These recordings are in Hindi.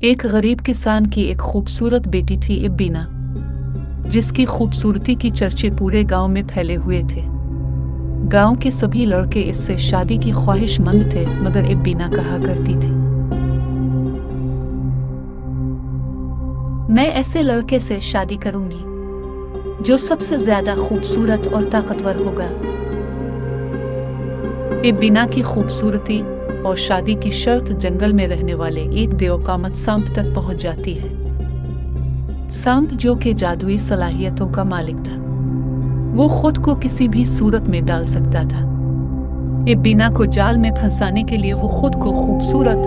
एक गरीब किसान की एक खूबसूरत बेटी थी इब्बीना, जिसकी खूबसूरती की चर्चे पूरे गांव में फैले हुए थे। गांव के सभी लड़के इससे शादी की ख्वाहिशमंद थे, मगर इब्बीना कहा करती थी, मैं ऐसे लड़के से शादी करूंगी जो सबसे ज्यादा खूबसूरत और ताकतवर होगा। इब्बीना की खूबसूरती और शादी की शर्त जंगल में रहने वाले एक देवकामत सांप तक पहुंच जाती है। सांप, जो कि जादुई सलाहियतों का मालिक था, वो खुद को किसी भी सूरत में डाल सकता था। इब्बीना को जाल में फंसाने के लिए वो खुद को खूबसूरत,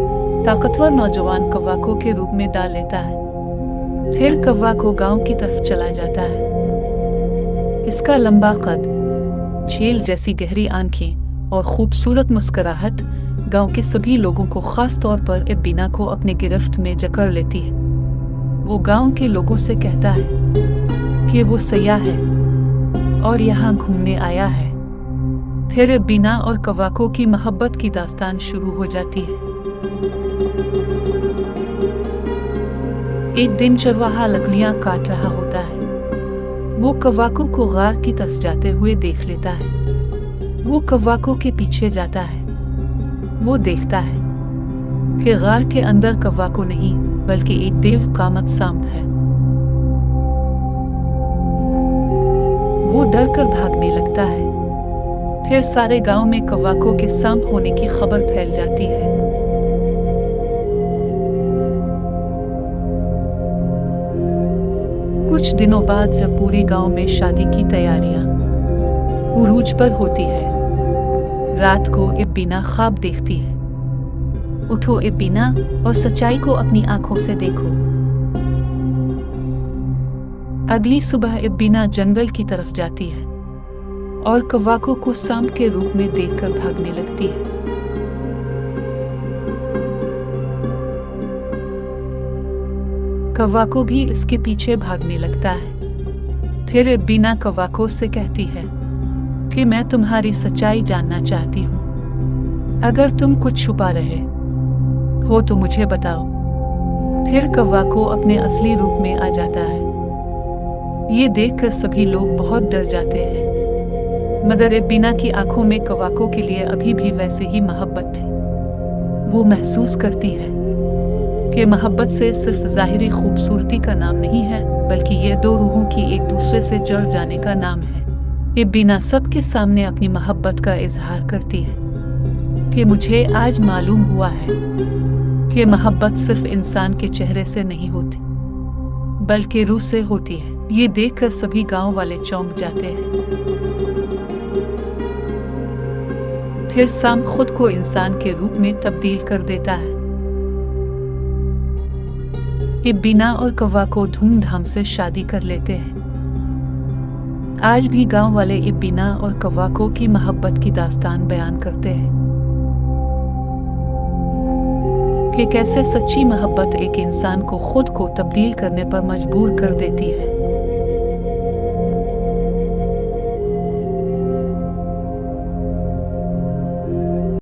ताकतवर नौजवान कव्वाको के रूप में डाल लेता है। फिर कव्वाको गांव की तरफ चला जाता है। इसका लंबा कद, झील जैसी गहरी आंखें और खूबसूरत मुस्कुराहट गांव के सभी लोगों को, खास तौर पर इब्बीना को, अपने गिरफ्त में जकड़ लेती है। वो गांव के लोगों से कहता है कि वो सयाह है और यहाँ घूमने आया है। फिर इब्बीना और कव्वाको की मोहब्बत की दास्तान शुरू हो जाती है। एक दिन चरवाहा लकड़ियां काट रहा होता है। वो कव्वाको को गार की तरफ जाते हुए देख लेता है। वो कव्वाको के पीछे जाता है। वो देखता है कि गार के अंदर कव्वाको नहीं, बल्कि एक देवकामत सांप है। वो डरकर भागने लगता है। फिर सारे गांव में कव्वाको के सांप होने की खबर फैल जाती है। कुछ दिनों बाद जब पूरे गांव में शादी की तैयारियां उरूज पर होती है, रात को इब्बीना ख्वाब देखती है। उठो इब्बीना और सच्चाई को अपनी आंखों से देखो। अगली सुबह इब्बीना जंगल की तरफ जाती है और कव्वाको को सांप के रूप में देखकर भागने लगती है। कव्वाको भी इसके पीछे भागने लगता है। फिर इब्बीना कव्वाको से कहती है कि मैं तुम्हारी सच्चाई जानना चाहती हूँ। अगर तुम कुछ छुपा रहे हो तो मुझे बताओ। फिर कव्वाको अपने असली रूप में आ जाता है। ये देखकर सभी लोग बहुत डर जाते हैं, मगर इब्बीना की आंखों में कव्वाको के लिए अभी भी वैसे ही मोहब्बत थी। वो महसूस करती है कि मोहब्बत से सिर्फ ज़ाहिरी खूबसूरती का नाम नहीं है, बल्कि ये दो रूहों की एक दूसरे से जुड़ जाने का नाम है। इब्बीना सबके सामने अपनी मोहब्बत का इजहार करती है कि मुझे आज मालूम हुआ है कि मोहब्बत सिर्फ इंसान के चेहरे से नहीं होती, बल्कि रूह से होती है। ये देखकर सभी गांव वाले चौंक जाते हैं। फिर सांप खुद को इंसान के रूप में तब्दील कर देता है। इब्बीना और कव्वाको धूमधाम से शादी कर लेते हैं। आज भी गांव वाले इब्बीना और कव्वाको की मोहब्बत की दास्तान बयान करते हैं कि कैसे सच्ची मोहब्बत एक इंसान को खुद को तब्दील करने पर मजबूर कर देती है।